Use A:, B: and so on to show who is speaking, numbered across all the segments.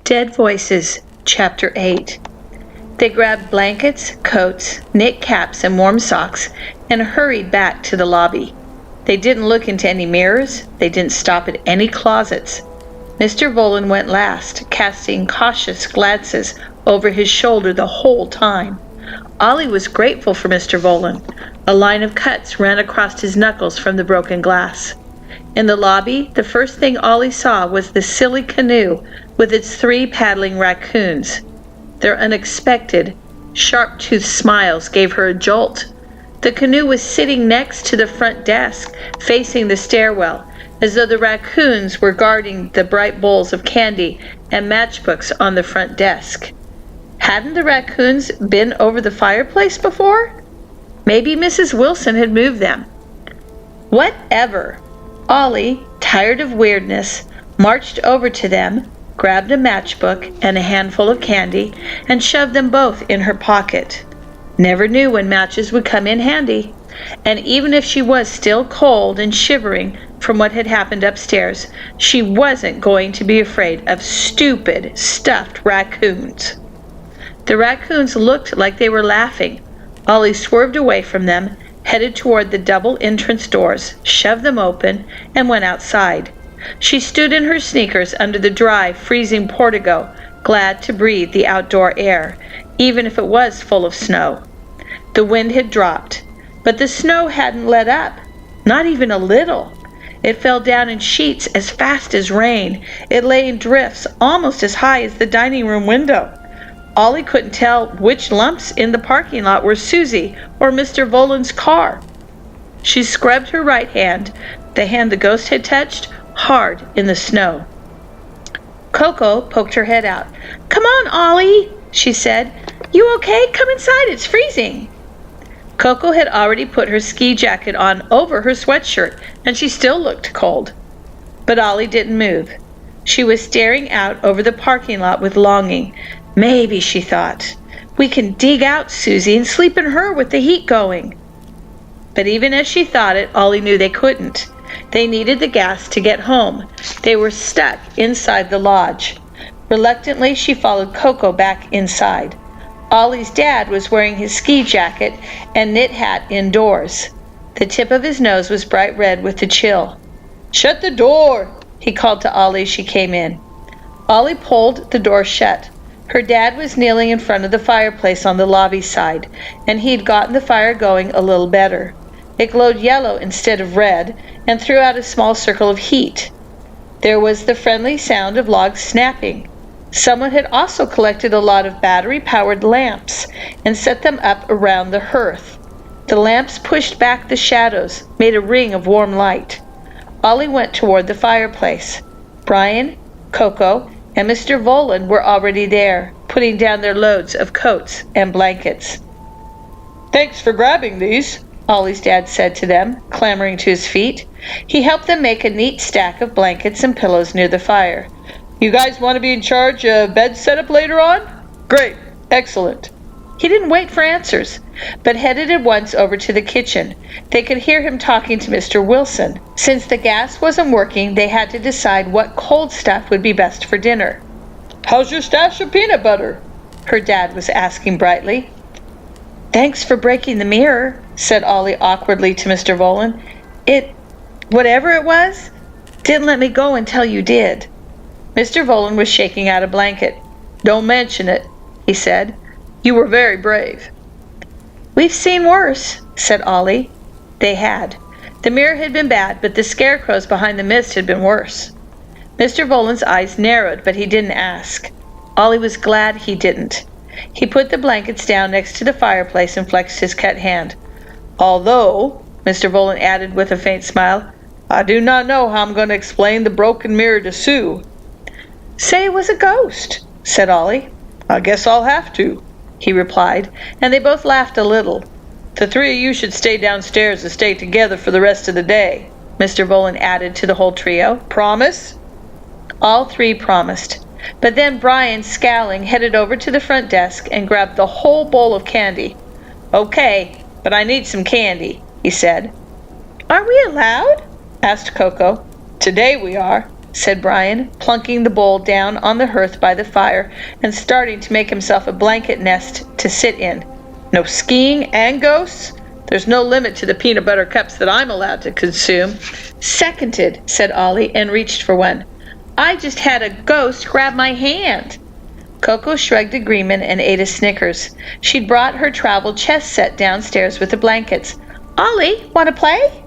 A: Dead Voices, Chapter 8. They grabbed blankets, coats, knit caps, and warm socks and hurried back to the lobby. They didn't look into any mirrors. They didn't stop at any closets. Mr. Volan went last, casting cautious glances over his shoulder the whole time. Ollie was grateful for Mr. Volan. A line of cuts ran across his knuckles from the broken glass. In the lobby, the first thing Ollie saw was the silly canoe with its 3 paddling raccoons. Their unexpected, sharp-toothed smiles gave her a jolt. The canoe was sitting next to the front desk, facing the stairwell, as though the raccoons were guarding the bright bowls of candy and matchbooks on the front desk. Hadn't the raccoons been over the fireplace before? Maybe Mrs. Wilson had moved them. Whatever. Ollie, tired of weirdness, marched over to them, grabbed a matchbook and a handful of candy, and shoved them both in her pocket. Never knew when matches would come in handy. And even if she was still cold and shivering from what had happened upstairs, she wasn't going to be afraid of stupid, stuffed raccoons. The raccoons looked like they were laughing. Ollie swerved away from them, headed toward the double entrance doors, shoved them open, and went outside. She stood in her sneakers under the dry, freezing portico, glad to breathe the outdoor air, even if it was full of snow. The wind had dropped, but the snow hadn't let up, not even a little. It fell down in sheets as fast as rain. It lay in drifts almost as high as the dining room window. Ollie couldn't tell which lumps in the parking lot were Susie or Mr. Volan's car. She scrubbed her right hand, the hand the ghost had touched, hard in the snow. Coco poked her head out. "Come on, Ollie," she said. "You okay? Come inside, it's freezing." Coco had already put her ski jacket on over her sweatshirt, and she still looked cold. But Ollie didn't move. She was staring out over the parking lot with longing. Maybe, she thought, we can dig out Susie and sleep in her with the heat going. But even as she thought it, Ollie knew they couldn't. They needed the gas to get home. They were stuck inside the lodge. Reluctantly, she followed Coco back inside. Ollie's dad was wearing his ski jacket and knit hat indoors. The tip of his nose was bright red with the chill. "Shut the door," he called to Ollie as she came in. Ollie pulled the door shut. Her dad was kneeling in front of the fireplace on the lobby side, and he'd gotten the fire going a little better. It glowed yellow instead of red, and threw out a small circle of heat. There was the friendly sound of logs snapping. Someone had also collected a lot of battery-powered lamps and set them up around the hearth. The lamps pushed back the shadows, made a ring of warm light. Ollie went toward the fireplace. Brian, Coco, and Mr. Volan were already there, putting down their loads of coats and blankets. "Thanks for grabbing these," Ollie's dad said to them, clambering to his feet. He helped them make a neat stack of blankets and pillows near the fire. "You guys want to be in charge of bed setup later on? Great. Excellent." He didn't wait for answers, but headed at once over to the kitchen. They could hear him talking to Mr. Wilson. Since the gas wasn't working, they had to decide what cold stuff would be best for dinner. "How's your stash of peanut butter?" her dad was asking brightly. "Thanks for breaking the mirror," said Ollie awkwardly to Mr. Volan. Whatever it was, didn't let me go until you did." Mr. Volan was shaking out a blanket. "Don't mention it," he said. "You were very brave." "We've seen worse," said Ollie. They had. The mirror had been bad, but the scarecrows behind the mist had been worse. Mr. Volan's eyes narrowed, but he didn't ask. Ollie was glad he didn't. He put the blankets down next to the fireplace and flexed his cut hand. "Although," Mr. Volan added with a faint smile, "I do not know how I'm going to explain the broken mirror to Sue." "Say it was a ghost," said Ollie. "I guess I'll have to," he replied, and they both laughed a little. "The 3 of you should stay downstairs and stay together for the rest of the day," Mr. Volan added to the whole trio. "Promise?" All 3 promised. But then Brian, scowling, headed over to the front desk and grabbed the whole bowl of candy. "Okay, but I need some candy," he said. "Are we allowed?" asked Coco. "Today we are," said Brian, plunking the bowl down on the hearth by the fire and starting to make himself a blanket nest to sit in. No skiing and ghosts? There's no limit to the peanut butter cups that I'm allowed to consume. Seconded, said Ollie, and reached for one. I just had a ghost grab my hand. Coco shrugged agreement and ate a Snickers. She'd brought her travel chess set downstairs with the blankets. Ollie, want to play?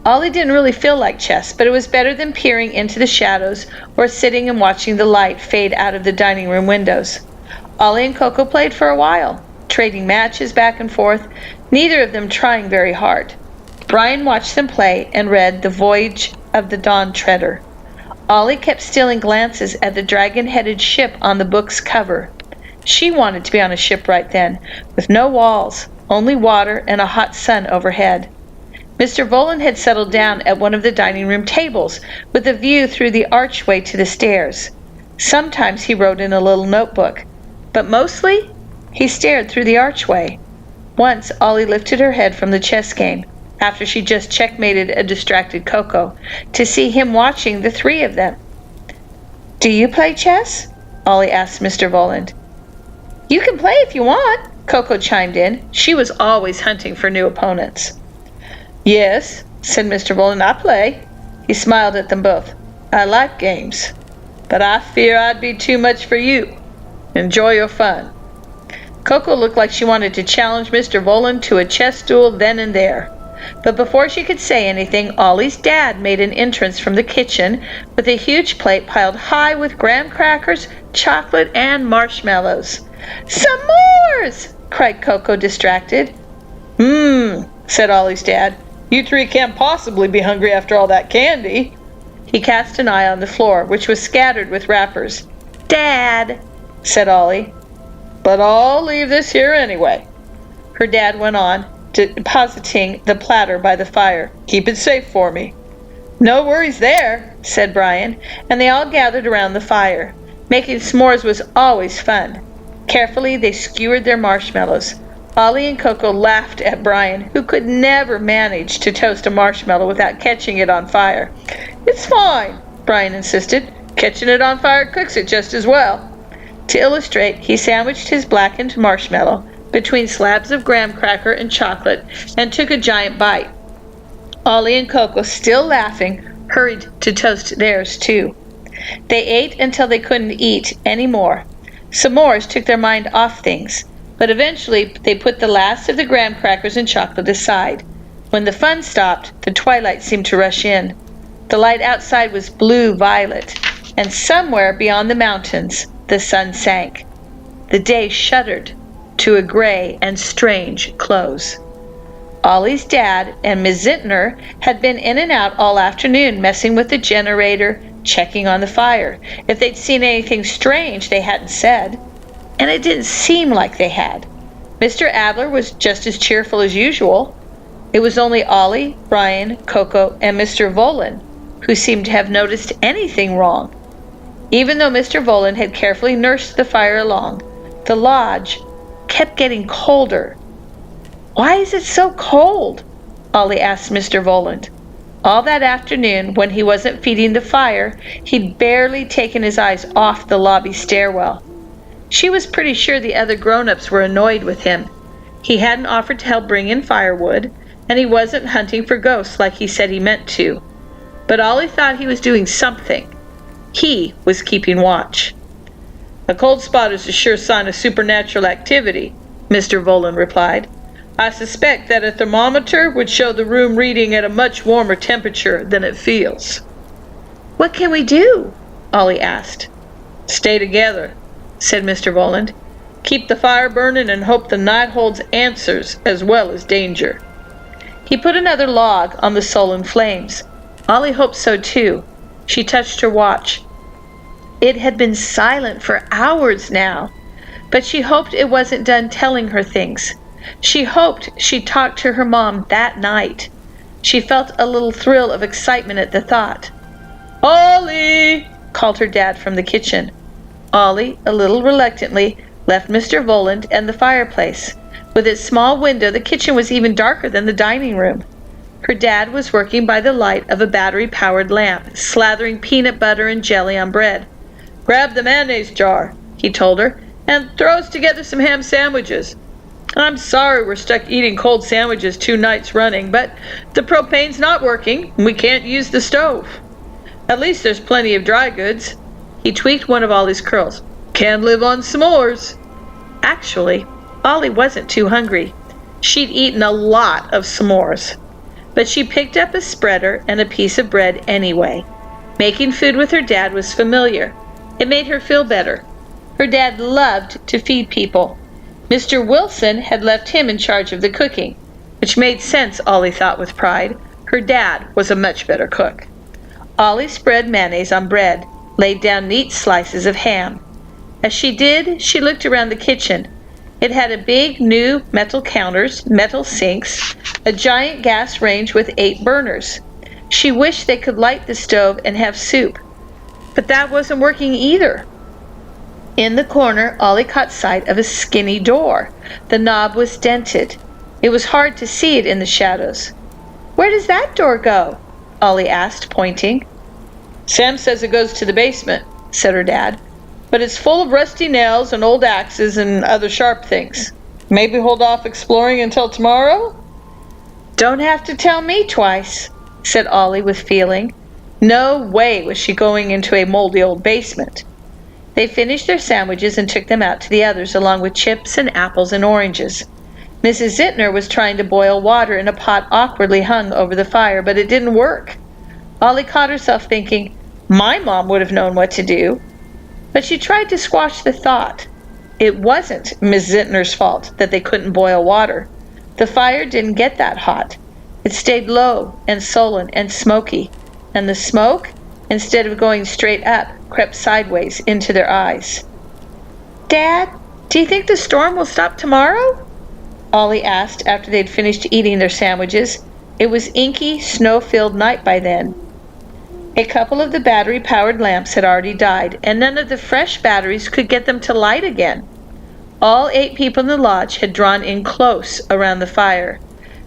A: Ollie didn't really feel like chess, but it was better than peering into the shadows or sitting and watching the light fade out of the dining room windows. Ollie and Coco played for a while, trading matches back and forth, neither of them trying very hard. Brian watched them play and read The Voyage of the Dawn Treader. Ollie kept stealing glances at the dragon-headed ship on the book's cover. She wanted to be on a ship right then, with no walls, only water and a hot sun overhead. Mr. Volan had settled down at one of the dining room tables, with a view through the archway to the stairs. Sometimes he wrote in a little notebook, but mostly he stared through the archway. Once Ollie lifted her head from the chess game, after she just checkmated a distracted Coco, to see him watching the three of them. Do you play chess? Ollie asked Mr. Voland. You can play if you want, Coco chimed in. She was always hunting for new opponents. Yes, said Mr. Voland, I play. He smiled at them both. I like games, but I fear I'd be too much for you. Enjoy your fun. Coco looked like she wanted to challenge Mr. Voland to a chess duel then and there. But before she could say anything, Ollie's dad made an entrance from the kitchen with a huge plate piled high with graham crackers, chocolate, and marshmallows. S'mores! Cried Coco, distracted. Said Ollie's dad. You three can't possibly be hungry after all that candy. He cast an eye on the floor, which was scattered with wrappers. Dad, said Ollie. But I'll leave this here anyway. Her dad went on, depositing the platter by the fire. Keep it safe for me. No worries there, said Brian, and they all gathered around the fire. Making s'mores was always fun. Carefully, they skewered their marshmallows. Ollie and Coco laughed at Brian, who could never manage to toast a marshmallow without catching it on fire. It's fine, Brian insisted. Catching it on fire cooks it just as well. To illustrate, he sandwiched his blackened marshmallow between slabs of graham cracker and chocolate and took a giant bite. Ollie and Coco, still laughing, hurried to toast theirs too. They ate until they couldn't eat any more. S'mores took their mind off things, but eventually they put the last of the graham crackers and chocolate aside. When the fun stopped, the twilight seemed to rush in. The light outside was blue-violet, and somewhere beyond the mountains, the sun sank. The day shuddered to a gray and strange close. Ollie's dad and Miss Zintner had been in and out all afternoon, messing with the generator, checking on the fire. If they'd seen anything strange, they hadn't said, and it didn't seem like they had. Mr. Adler was just as cheerful as usual. It was only Ollie, Brian, Coco, and Mr. Volan who seemed to have noticed anything wrong. Even though Mr. Volan had carefully nursed the fire along, the lodge kept getting colder. Why is it so cold? Ollie asked Mr. Voland. All that afternoon, when he wasn't feeding the fire, he'd barely taken his eyes off the lobby stairwell. She was pretty sure the other grown-ups were annoyed with him. He hadn't offered to help bring in firewood, and he wasn't hunting for ghosts like he said he meant to. But Ollie thought he was doing something. He was keeping watch. A cold spot is a sure sign of supernatural activity, Mr. Volan replied. I suspect that a thermometer would show the room reading at a much warmer temperature than it feels. What can we do? Ollie asked. Stay together, said Mr. Voland. Keep the fire burning and hope the night holds answers as well as danger. He put another log on the sullen flames. Ollie hoped so too. She touched her watch. It had been silent for hours now, but she hoped it wasn't done telling her things. She hoped she'd talk to her mom that night. She felt a little thrill of excitement at the thought. Ollie! Called her dad from the kitchen. Ollie, a little reluctantly, left Mr. Voland and the fireplace. With its small window, the kitchen was even darker than the dining room. Her dad was working by the light of a battery-powered lamp, slathering peanut butter and jelly on bread. "Grab the mayonnaise jar," he told her, "and throw us together some ham sandwiches. I'm sorry we're stuck eating cold sandwiches 2 nights running, but the propane's not working, and we can't use the stove. At least there's plenty of dry goods." He tweaked one of Ollie's curls. "Can't live on s'mores." Actually, Ollie wasn't too hungry. She'd eaten a lot of s'mores. But she picked up a spreader and a piece of bread anyway. Making food with her dad was familiar. It made her feel better. Her dad loved to feed people. Mr. Wilson had left him in charge of the cooking, which made sense, Ollie thought with pride. Her dad was a much better cook. Ollie spread mayonnaise on bread, laid down neat slices of ham. As she did, she looked around the kitchen. It had a big new metal counters, metal sinks, a giant gas range with 8 burners. She wished they could light the stove and have soup. But that wasn't working either. In the corner, Ollie caught sight of a skinny door. The knob was dented. It was hard to see it in the shadows. "Where does that door go?" Ollie asked, pointing. "Sam says it goes to the basement," said her dad. "But it's full of rusty nails and old axes and other sharp things. Maybe hold off exploring until tomorrow?" "Don't have to tell me twice," said Ollie with feeling. No way was she going into a moldy old basement. They finished their sandwiches and took them out to the others, along with chips and apples and oranges. Mrs. Zittner was trying to boil water in a pot awkwardly hung over the fire, but it didn't work. Ollie caught herself thinking, "My mom would have known what to do." But she tried to squash the thought. It wasn't Miss Zittner's fault that they couldn't boil water. The fire didn't get that hot. It stayed low and sullen and smoky, and the smoke, instead of going straight up, crept sideways into their eyes. "Dad, do you think the storm will stop tomorrow?" Ollie asked after they'd finished eating their sandwiches. It was inky, snow-filled night by then. A couple of the battery-powered lamps had already died, and none of the fresh batteries could get them to light again. All 8 people in the lodge had drawn in close around the fire,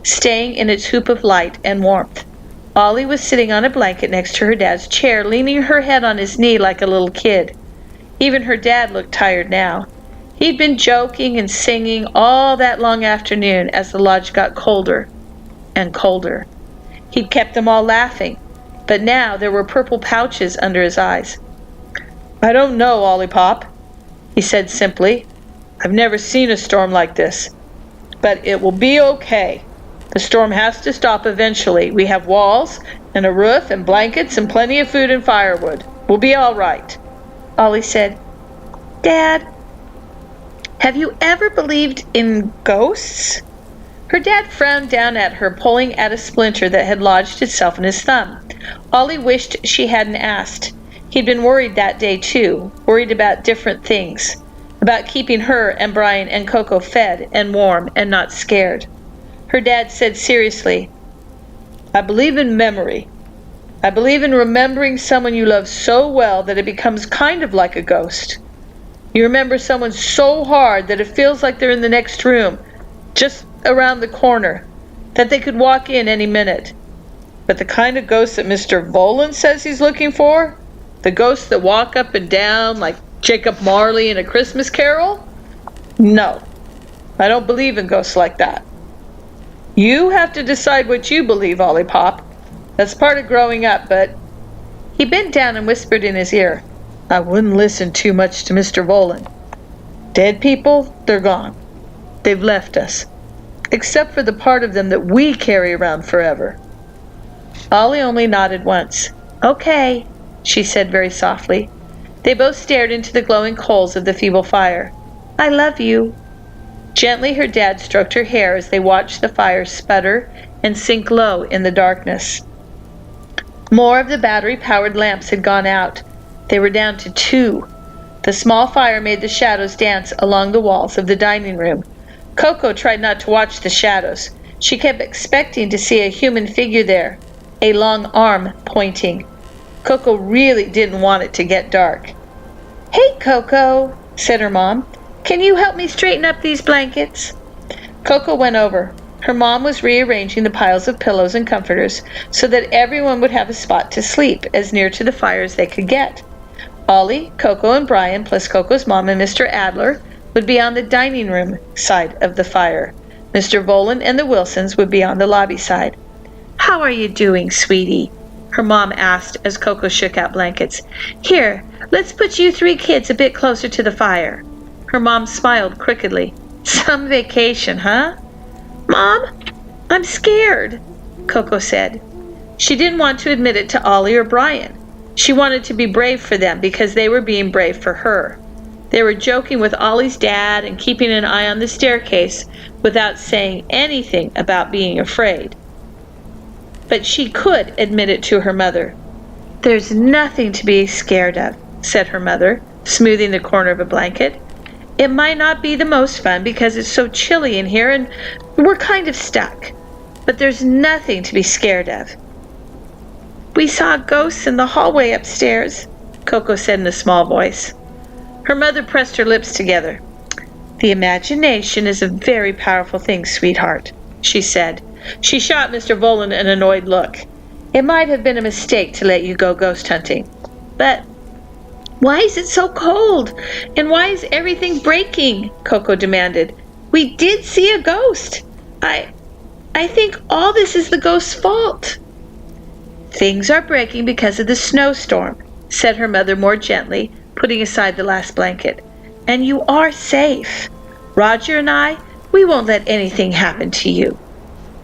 A: staying in its hoop of light and warmth. Ollie was sitting on a blanket next to her dad's chair, leaning her head on his knee like a little kid. Even her dad looked tired now. He'd been joking and singing all that long afternoon as the lodge got colder and colder. He'd kept them all laughing, but now there were purple pouches under his eyes. "I don't know, Ollie Pop," he said simply. "I've never seen a storm like this. But it will be okay. The storm has to stop eventually. We have walls and a roof and blankets and plenty of food and firewood. We'll be all right." Ollie said, "Dad, have you ever believed in ghosts?" Her dad frowned down at her, pulling at a splinter that had lodged itself in his thumb. Ollie wished she hadn't asked. He'd been worried that day too, worried about different things, about keeping her and Brian and Coco fed and warm and not scared. Her dad said seriously, "I believe in memory. I believe in remembering someone you love so well that it becomes kind of like a ghost. You remember someone so hard that it feels like they're in the next room, just around the corner, that they could walk in any minute. But the kind of ghosts that Mr. Volan says he's looking for, the ghosts that walk up and down like Jacob Marley in A Christmas Carol? No, I don't believe in ghosts like that. You have to decide what you believe, Ollie Pop. That's part of growing up, but..." He bent down and whispered in his ear, "I wouldn't listen too much to Mr. Volan. Dead people, they're gone. They've left us. Except for the part of them that we carry around forever." Ollie only nodded once. "Okay," she said very softly. They both stared into the glowing coals of the feeble fire. "I love you." Gently her dad stroked her hair as they watched the fire sputter and sink low in the darkness. More of the battery-powered lamps had gone out. They were down to 2. The small fire made the shadows dance along the walls of the dining room. Coco tried not to watch the shadows. She kept expecting to see a human figure there, a long arm pointing. Coco really didn't want it to get dark. "Hey, Coco," said her mom. "Can you help me straighten up these blankets?" Coco went over. Her mom was rearranging the piles of pillows and comforters so that everyone would have a spot to sleep as near to the fire as they could get. Ollie, Coco, and Brian, plus Coco's mom and Mr. Adler, would be on the dining room side of the fire. Mr. Volan and the Wilsons would be on the lobby side. "How are you doing, sweetie?" her mom asked as Coco shook out blankets. "Here, let's put you 3 kids a bit closer to the fire." Her mom smiled crookedly. "Some vacation, huh?" "Mom, I'm scared," Coco said. She didn't want to admit it to Ollie or Brian. She wanted to be brave for them because they were being brave for her. They were joking with Ollie's dad and keeping an eye on the staircase without saying anything about being afraid. But she could admit it to her mother. "There's nothing to be scared of," said her mother, smoothing the corner of a blanket. "It might not be the most fun because it's so chilly in here and we're kind of stuck. But there's nothing to be scared of." "We saw ghosts in the hallway upstairs," Coco said in a small voice. Her mother pressed her lips together. "The imagination is a very powerful thing, sweetheart," she said. She shot Mr. Volan an annoyed look. "It might have been a mistake to let you go ghost hunting. But why is it so cold? And why is everything breaking?" Coco demanded. "We did see a ghost. I think all this is the ghost's fault." "Things are breaking because of the snowstorm," said her mother more gently, putting aside the last blanket. "And you are safe. Roger and I, we won't let anything happen to you."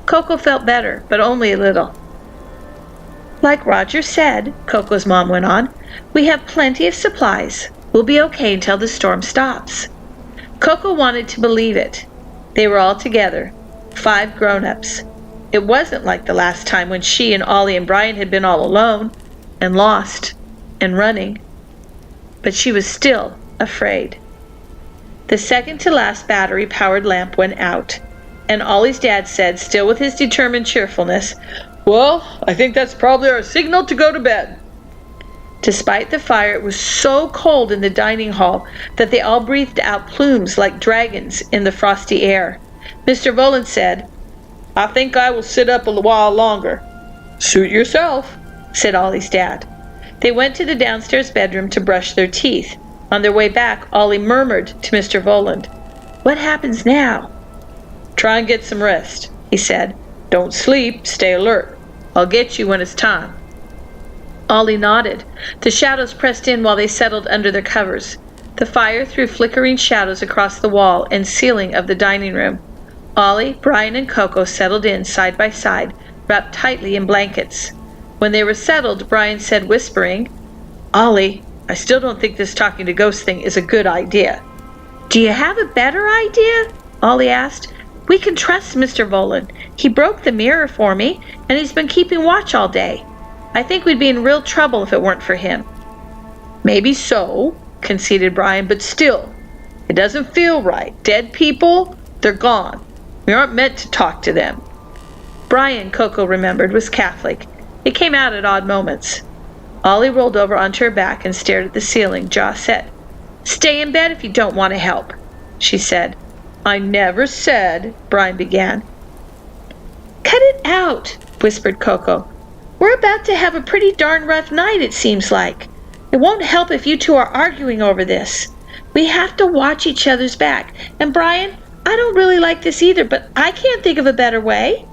A: Coco felt better, but only a little. "Like Roger said," Coco's mom went on, "we have plenty of supplies. We'll be okay until the storm stops." Coco wanted to believe it. They were all together, 5 grown-ups. It wasn't like the last time when she and Ollie and Brian had been all alone, and lost, and running. But she was still afraid. The second-to-last battery-powered lamp went out, and Ollie's dad said, still with his determined cheerfulness, "Well, I think that's probably our signal to go to bed." Despite the fire, it was so cold in the dining hall that they all breathed out plumes like dragons in the frosty air. Mr. Volan said, "I think I will sit up a while longer." "Suit yourself," said Ollie's dad. They went to the downstairs bedroom to brush their teeth. On their way back, Ollie murmured to Mr. Volan, "What happens now?" "Try and get some rest," he said. "Don't sleep, stay alert. I'll get you when it's time." Ollie nodded. The shadows pressed in while they settled under their covers. The fire threw flickering shadows across the wall and ceiling of the dining room. Ollie, Brian, and Coco settled in side by side, wrapped tightly in blankets. When they were settled, Brian said, whispering, "Ollie, I still don't think this talking to ghosts thing is a good idea." "Do you have a better idea?" Ollie asked. "We can trust Mr. Volan. He broke the mirror for me, and he's been keeping watch all day. I think we'd be in real trouble if it weren't for him." "Maybe so," conceded Brian, "but still, it doesn't feel right. Dead people, they're gone. We aren't meant to talk to them." Brian, Coco remembered, was Catholic. It came out at odd moments. Ollie rolled over onto her back and stared at the ceiling, jaw set. "Stay in bed if you don't want to help," she said. "I never said," Brian began. "Cut it out," whispered Coco. "We're about to have a pretty darn rough night, it seems like. It won't help if you two are arguing over this. We have to watch each other's back. And Brian, I don't really like this either, but I can't think of a better way.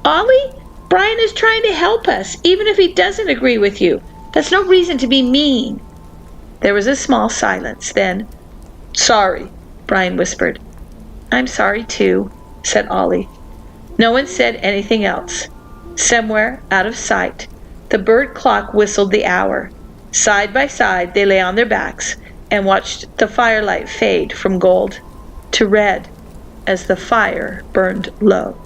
A: Ollie, Brian is trying to help us, even if he doesn't agree with you. That's no reason to be mean." There was a small silence. Then, "Sorry," Brian whispered. "I'm sorry too," said Ollie. No one said anything else. Somewhere, out of sight, the bird clock whistled the hour. Side by side, they lay on their backs and watched the firelight fade from gold to red as the fire burned low.